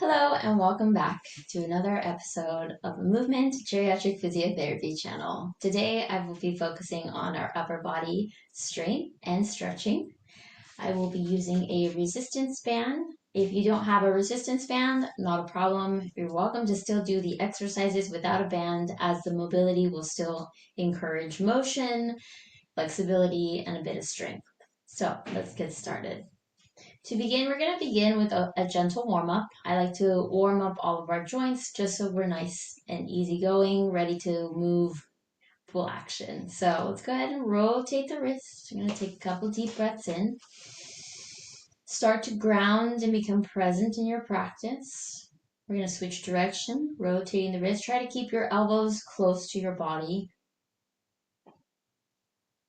Hello and welcome back to another episode of the Movement Geriatric Physiotherapy channel. Today I will be focusing on our upper body strength and stretching. I will be using a resistance band. If you don't have a resistance band, not a problem. You're welcome to still do the exercises without a band, as the mobility will still encourage motion, flexibility, and a bit of strength. So let's get started. To begin, we're going to begin with a gentle warm-up. I like to warm up all of our joints just so we're nice and easygoing, ready to move full action. So let's go ahead and rotate the wrists. I'm going to take a couple deep breaths in. Start to ground and become present in your practice. We're going to switch direction, rotating the wrist. Try to keep your elbows close to your body.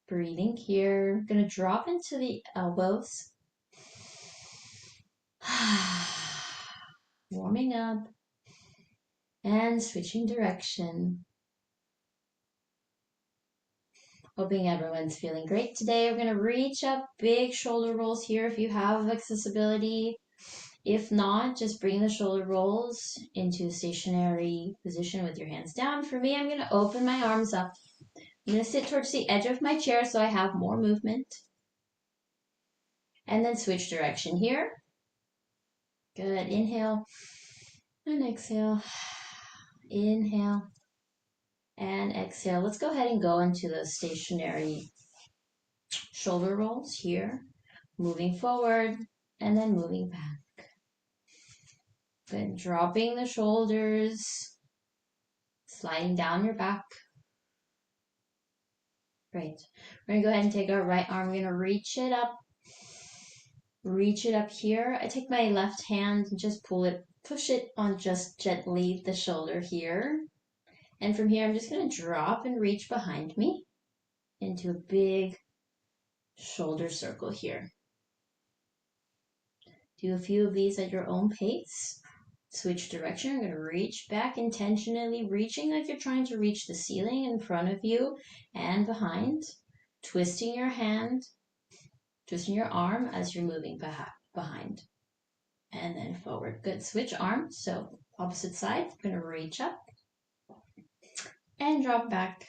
Breathing here. Going to drop into the elbows. Warming up and switching direction. Hoping everyone's feeling great today. We're going to reach up, big shoulder rolls here if you have accessibility. If not, just bring the shoulder rolls into a stationary position with your hands down. For me, I'm going to open my arms up. I'm going to sit towards the edge of my chair so I have more movement. And then switch direction here. Good. Inhale and exhale. Inhale and exhale. Let's go ahead and go into the stationary shoulder rolls here. Moving forward and then moving back. Good. Dropping the shoulders. Sliding down your back. Great. We're going to go ahead and take our right arm. We're going to reach it up. Reach it up here. I take my left hand and just pull it, push it on just gently the shoulder here. And from here, I'm just going to drop and reach behind me into a big shoulder circle here. Do a few of these at your own pace. Switch direction. I'm going to reach back, intentionally reaching like you're trying to reach the ceiling in front of you and behind. Twisting your hand, twisting your arm as you're moving behind. And then forward. Good. Switch arms. So opposite side. I'm going to reach up and drop back.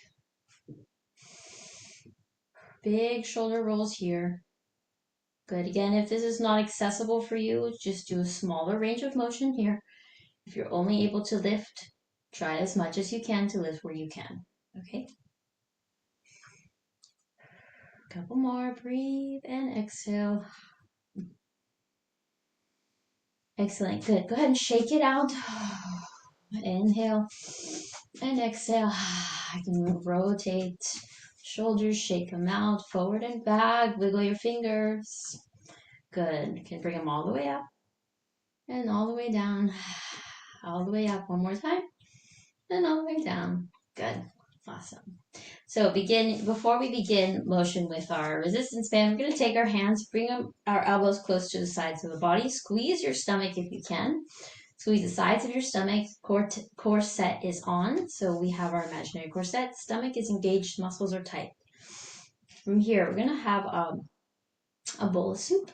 Big shoulder rolls here. Good. Again, if this is not accessible for you, just do a smaller range of motion here. If you're only able to lift, try as much as you can to lift where you can. Okay? A couple more. Breathe and exhale. Excellent. Good. Go ahead and shake it out. Inhale and exhale. I can rotate shoulders, shake them out, forward and back. Wiggle your fingers. Good. You can bring them all the way up and all the way down. All the way up one more time and all the way down. Good. Awesome. So before we begin motion with our resistance band, we're going to take our hands, bring our elbows close to the sides of the body. Squeeze your stomach if you can. Squeeze the sides of your stomach. Corset is on. So we have our imaginary corset. Stomach is engaged. Muscles are tight. From here, we're going to have a bowl of soup.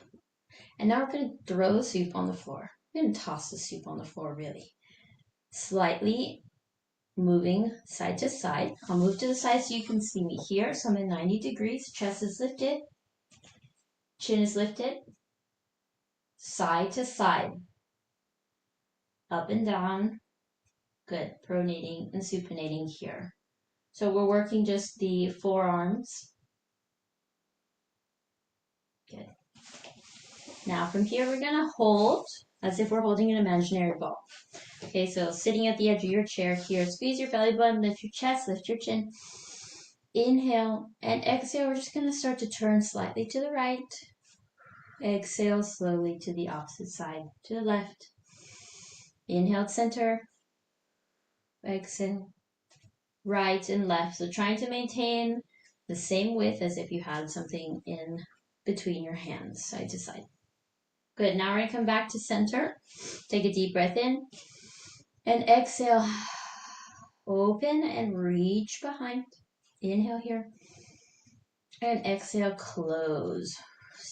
And now we're going to throw the soup on the floor. We're going to toss the soup on the floor, really. Slightly moving side to side. I'll move to the side so you can see me here. So I'm at 90 degrees. Chest is lifted. Chin is lifted. Side to side. Up and down. Good. Pronating and supinating here. So we're working just the forearms. Good. Now from here we're going to hold as if we're holding an imaginary ball. Okay, so sitting at the edge of your chair here, squeeze your belly button, lift your chest, lift your chin. Inhale and exhale. We're just going to start to turn slightly to the right. Exhale slowly to the opposite side, to the left. Inhale, center. Exhale, right and left. So trying to maintain the same width as if you had something in between your hands, side to side. Good. Now we're going to come back to center. Take a deep breath in. And exhale. Open and reach behind. Inhale here. And exhale, close.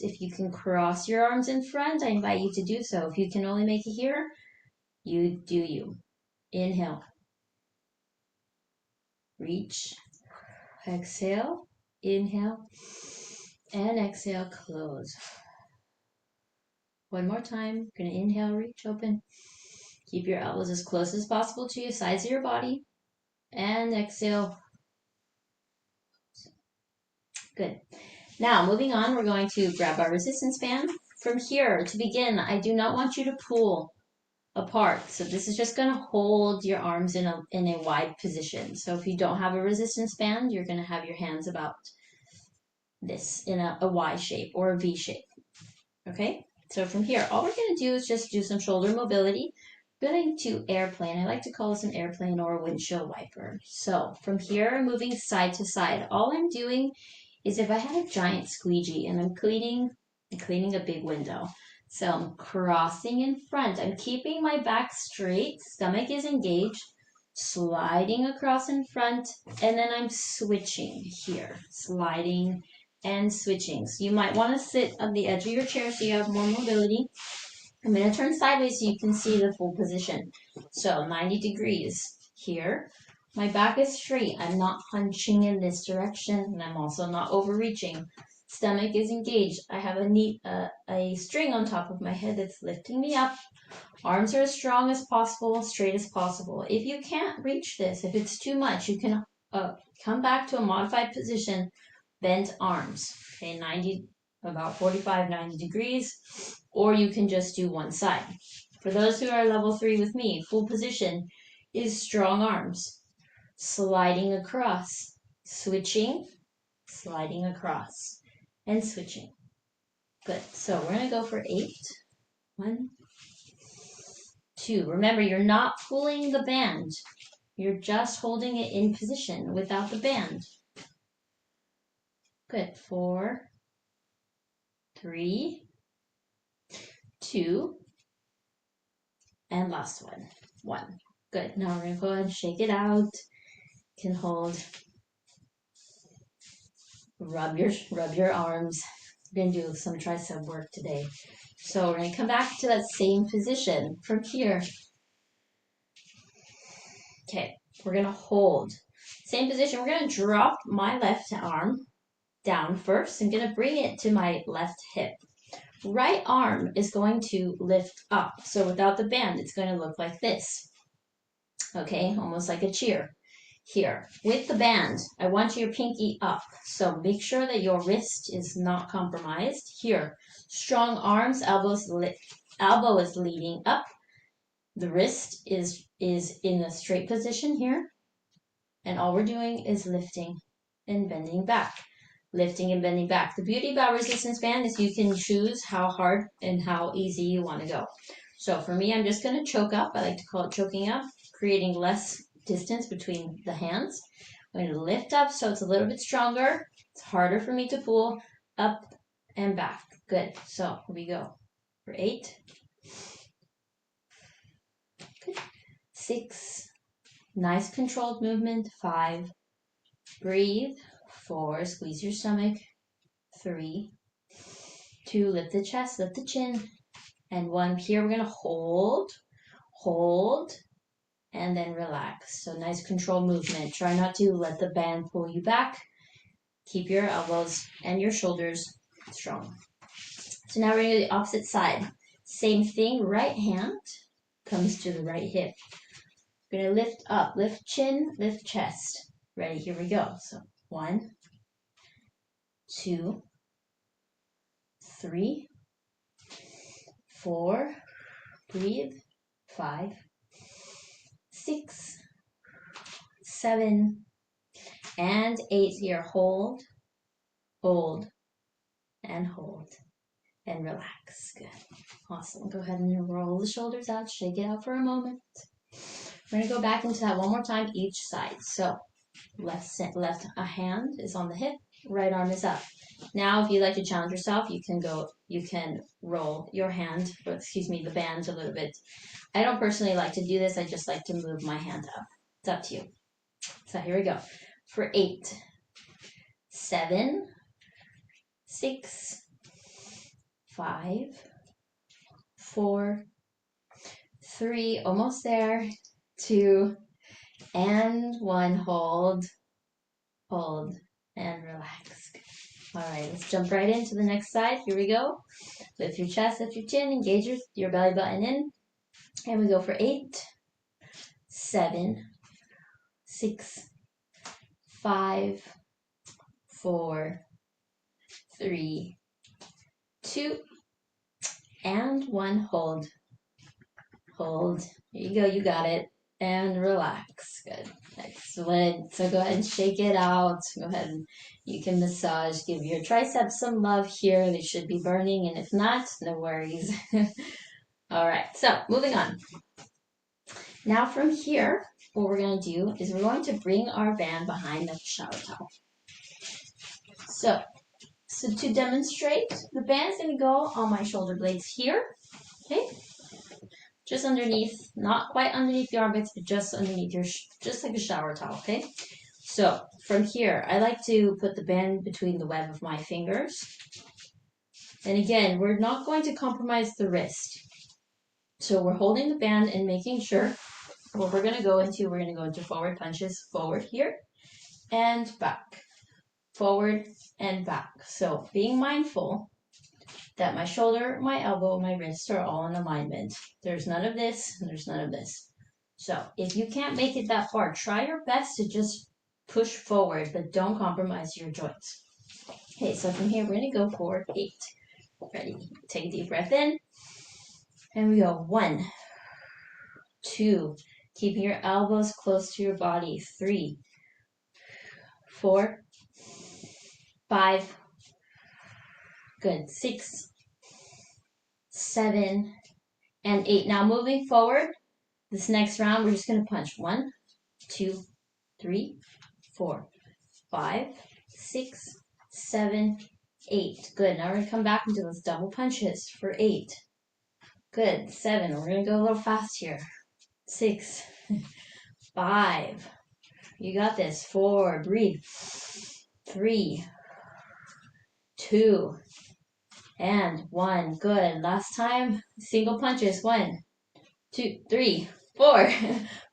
If you can cross your arms in front, I invite you to do so. If you can only make it here, You do you. Inhale. Reach. Exhale. Inhale. And exhale, close. One more time. You're going to inhale, reach, open. Keep your elbows as close as possible to your sides of your body. And exhale. Good. Now, moving on, we're going to grab our resistance band. From here, to begin, I do not want you to pull apart. So this is just going to hold your arms in a wide position. So if you don't have a resistance band, you're going to have your hands about this in a Y shape or a V shape. Okay? So from here, all we're going to do is just do some shoulder mobility. Going to airplane. I like to call this an airplane or a windshield wiper. So from here, I'm moving side to side. All I'm doing is if I had a giant squeegee and I'm cleaning a big window. So I'm crossing in front. I'm keeping my back straight. Stomach is engaged. Sliding across in front. And then I'm switching here. Sliding and switching. So you might want to sit on the edge of your chair so you have more mobility. I'm going to turn sideways so you can see the full position. So 90 degrees here. My back is straight. I'm not hunching in this direction, and I'm also not overreaching. Stomach is engaged. I have a string on top of my head that's lifting me up. Arms are as strong as possible, straight as possible. If you can't reach this, if it's too much, you can come back to a modified position, bent arms. Okay, about 45, 90 degrees, or you can just do one side. For those who are level 3 with me, full position is strong arms. Sliding across, switching, sliding across, and switching. Good. So we're going to go for 8. 1, 2. Remember, you're not pulling the band. You're just holding it in position without the band. Good. 4, 3, 2, and last one. 1. Good. Now we're going to go ahead and shake it out. You can hold. Rub your arms. We're going to do some tricep work today. So we're going to come back to that same position from here. Okay, we're going to hold. Same position. We're going to drop my left arm down first. I'm going to bring it to my left hip. Right arm is going to lift up. So without the band, it's going to look like this. Okay, almost like a cheer. Here, with the band, I want your pinky up. So make sure that your wrist is not compromised. Here, strong arms, elbow is leading up. The wrist is in a straight position here. And all we're doing is lifting and bending back. Lifting and bending back. The beauty about resistance band is you can choose how hard and how easy you want to go. So for me, I'm just going to choke up. I like to call it choking up, creating less distance between the hands. I'm going to lift up so it's a little bit stronger. It's harder for me to pull up and back. Good. So here we go. For 8. Good. 6. Nice controlled movement. 5. Breathe. 4. Squeeze your stomach. 3. 2. Lift the chest, lift the chin. And 1. Here we're going to hold, and then relax. So nice controlled movement. Try not to let the band pull you back. Keep your elbows and your shoulders strong. So now we're going to do the opposite side. Same thing, right hand comes to the right hip. We're going to lift up, lift chin, lift chest. Ready, here we go. So 1, 2, 3, 4, breathe, 5, 6, 7, and 8 here. Hold, and hold, and relax. Good. Awesome. Go ahead and roll the shoulders out, shake it out for a moment. We're going to go back into that one more time each side. So left hand is on the hip, right arm is up. Now, if you'd like to challenge yourself, you can roll your hand, the band a little bit. I don't personally like to do this. I just like to move my hand up. It's up to you. So here we go. For 8, 7, 6, 5, 4, 3, almost there, 2, and 1. Hold, hold, and relax. All right, let's jump right into the next side. Here we go. Lift your chest, lift your chin, engage your belly button in. And we go for 8, 7, 6, 5, 4, 3, 2, and 1. Hold, hold. Here you go, you got it. And relax. Good. Excellent. So go ahead and shake it out. Go ahead and you can massage. Give your triceps some love here. They should be burning, and if not, no worries. All right, so moving on. Now from here, what we're going to do is we're going to bring our band behind the shower towel. So to demonstrate, the band's going to go on my shoulder blades here, okay? Just underneath, not quite underneath the armpits, but just underneath just like a shower towel, okay? So from here, I like to put the band between the web of my fingers. And again, we're not going to compromise the wrist. So we're holding the band and making sure what we're going to go into forward punches, forward here and back, forward and back. So being mindful that my shoulder, my elbow, my wrist are all in alignment. There's none of this, and there's none of this. So if you can't make it that far, try your best to just push forward, but don't compromise your joints. Okay, so from here, we're going to go for 8. Ready? Take a deep breath in. And we go 1, 2, keeping your elbows close to your body. 3, 4, 5, good, 6, 7, and 8. Now moving forward, this next round, we're just going to punch 1, 2, 3, 4, 5, 6, 7, 8. Good. Now we're going to come back into those double punches for 8. Good. 7. We're going to go a little fast here. 6, 5. You got this. 4. Breathe. 3, 2, and 1. Good. Last time, single punches. 1, 2, 3, 4,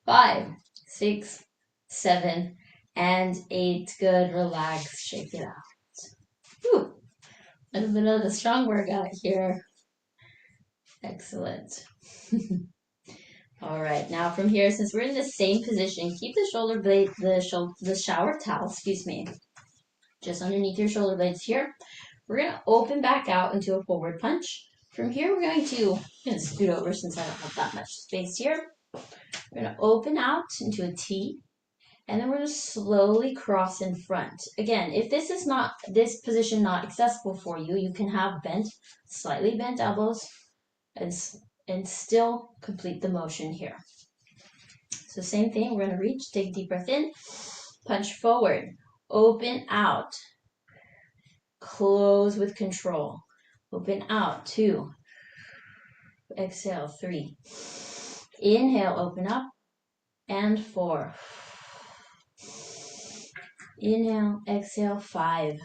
5, 6, 7, and 8. Good. Relax. Shake it out. Whew. A little bit of the strong workout here. Excellent. All right. Now from here, since we're in the same position, keep the shoulder blade, the shower towel, just underneath your shoulder blades here. We're going to open back out into a forward punch. From here, I'm going to scoot over since I don't have that much space here. We're going to open out into a T, and then we're going to slowly cross in front. Again, if this position not accessible for you, you can have slightly bent elbows and still complete the motion here. So same thing, we're going to reach, take a deep breath in, punch forward, open out, close with control, open out, 2, exhale, 3, inhale, open up, and 4, inhale, exhale, 5,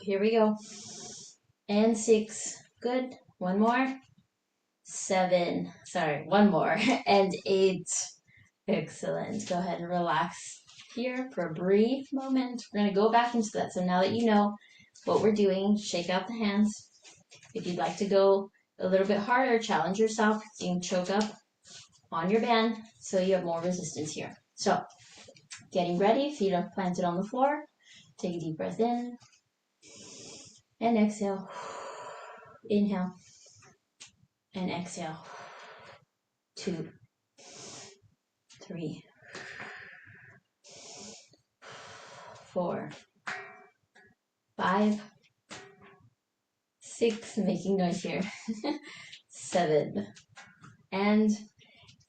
here we go, and 6, good, 1 more, 7, sorry, 1 more, and 8, excellent. Go ahead and relax here for a brief moment. We're going to go back into that. So now that you know what we're doing, shake out the hands. If you'd like to go a little bit harder, challenge yourself. You can choke up on your band so you have more resistance here. So getting ready, feet are planted on the floor. Take a deep breath in and exhale. Inhale and exhale. 2, 3, 4, 5, 6, making noise here, 7, and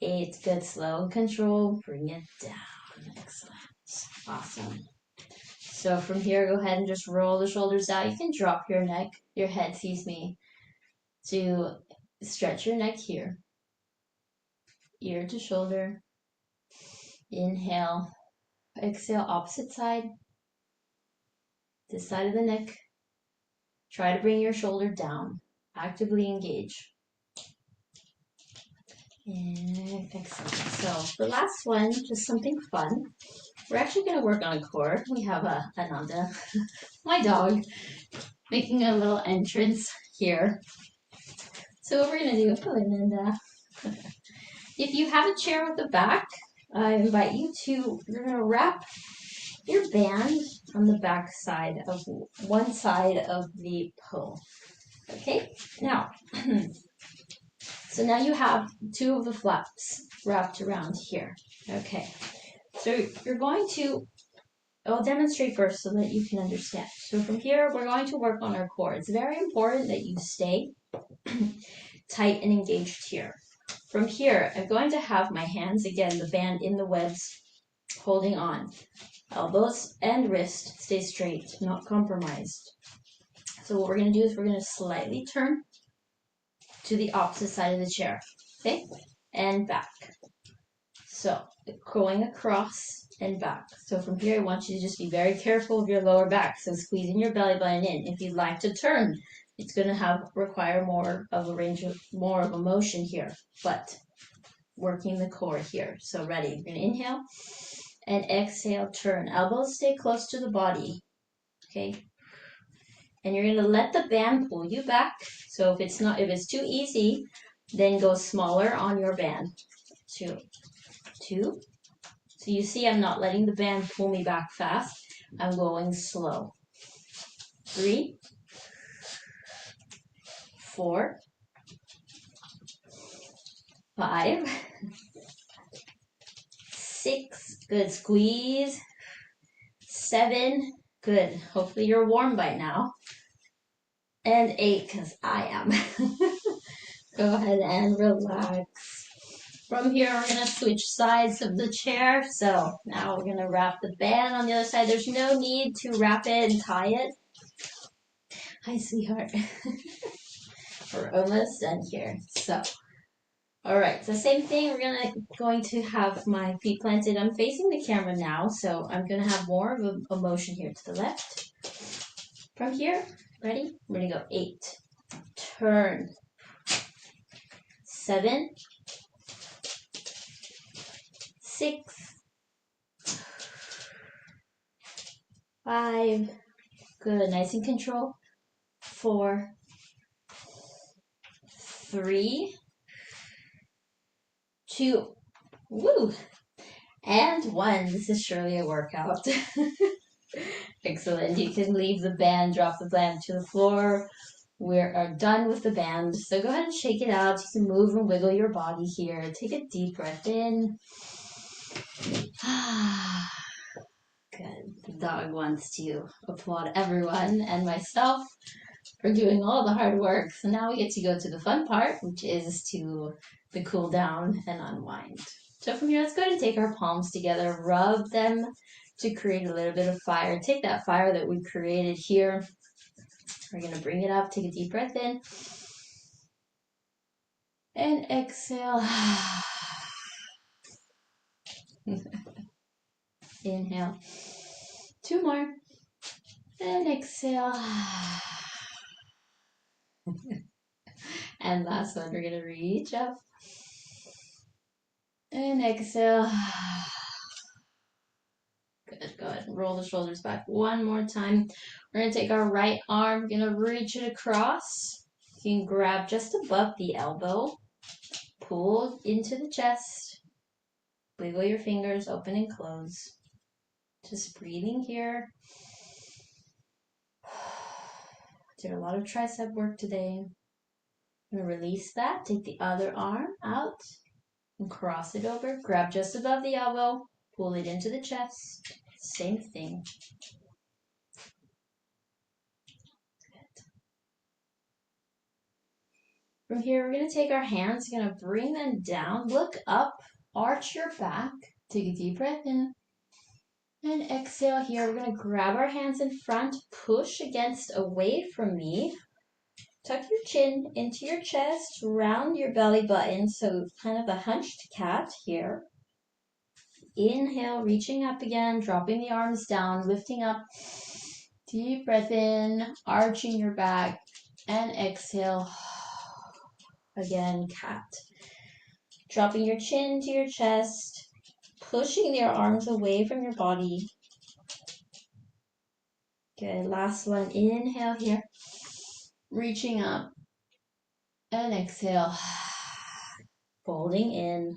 8. Good, slow and control, bring it down. Excellent, awesome. So from here, go ahead and just roll the shoulders out. You can drop your head, to stretch your neck here, ear to shoulder. Inhale, exhale, opposite side, this side of the neck. Try to bring your shoulder down, actively engage. And excellent. So the last one, just something fun. We're actually going to work on a core. We have Ananda, my dog, making a little entrance here. So what we're going to do, oh, Ananda. If you have a chair with a back, I invite you to, you're going to wrap your band on the back side of one side of the pole. Okay, now, so now you have two of the flaps wrapped around here. Okay, so you're going to, I'll demonstrate first so that you can understand. So from here, we're going to work on our core. It's very important that you stay tight and engaged here. From here, I'm going to have my hands, again, the band in the webs, holding on. Elbows and wrist stay straight, not compromised. So what we're going to do is we're going to slightly turn to the opposite side of the chair, okay? And back. So going across and back. So from here, I want you to just be very careful of your lower back. So squeezing your belly button in. If you'd like to turn, it's going to require more of a motion here, but working the core here. So ready? You're going to inhale and exhale, turn. Elbows stay close to the body, okay? And you're going to let the band pull you back. So if it's too easy, then go smaller on your band. Two. So you see I'm not letting the band pull me back fast. I'm going slow. 3, 4, 5, 6, good, squeeze. 7, good, hopefully you're warm by now. And 8, because I am. Go ahead and relax. From here, we're going to switch sides of the chair. So now we're going to wrap the band on the other side. There's no need to wrap it and tie it. Hi, sweetheart. We're almost done here. So, all right. So same thing. We're going to have my feet planted. I'm facing the camera now, so I'm going to have more of a motion here to the left. From here, ready? We're going to go 8. Turn. 7. 6. 5. Good. Nice and control. 4. 3. 2. Woo! And 1. This is surely a workout. Excellent. You can leave the band, drop the band to the floor. We are done with the band. So go ahead and shake it out. You can move and wiggle your body here. Take a deep breath in. Good. The dog wants to applaud everyone and myself for doing all the hard work. So now we get to go to the fun part, which is to the cool down and unwind. So from here, let's go ahead and take our palms together, rub them to create a little bit of fire. Take that fire that we created here. We're going to bring it up. Take a deep breath in. And exhale. Inhale. 2 more. And exhale. And last one, we're going to reach up. And exhale. Good, go ahead and roll the shoulders back one more time. We're going to take our right arm, going to reach it across. You can grab just above the elbow. Pull into the chest. Wiggle your fingers open and close. Just breathing here. Did a lot of tricep work today. I'm going to release that. Take the other arm out and cross it over. Grab just above the elbow. Pull it into the chest. Same thing. Good. From here, we're going to take our hands. We're going to bring them down. Look up. Arch your back. Take a deep breath in. And exhale here. We're going to grab our hands in front. Push against away from me. Tuck your chin into your chest. Round your belly button. So kind of a hunched cat here. Inhale, reaching up again, dropping the arms down, lifting up. Deep breath in, arching your back, and exhale. Again, cat. Dropping your chin to your chest, pushing your arms away from your body. Good. Last one. Inhale here. Reaching up. And exhale. Folding in.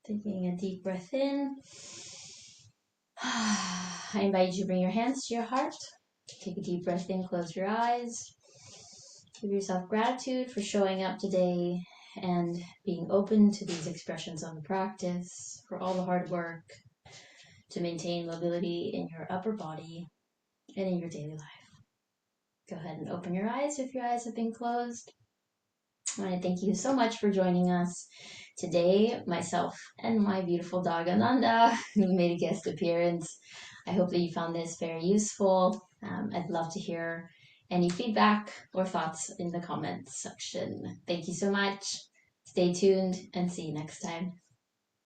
Taking a deep breath in. I invite you to bring your hands to your heart. Take a deep breath in, close your eyes. Give yourself gratitude for showing up today and being open to these expressions of the practice, for all the hard work to maintain mobility in your upper body and in your daily life. Go ahead and open your eyes if your eyes have been closed. I want to thank you so much for joining us today. Myself and my beautiful dog Ananda made a guest appearance. I hope that you found this very useful. I'd love to hear any feedback or thoughts in the comments section. Thank you so much. Stay tuned and see you next time.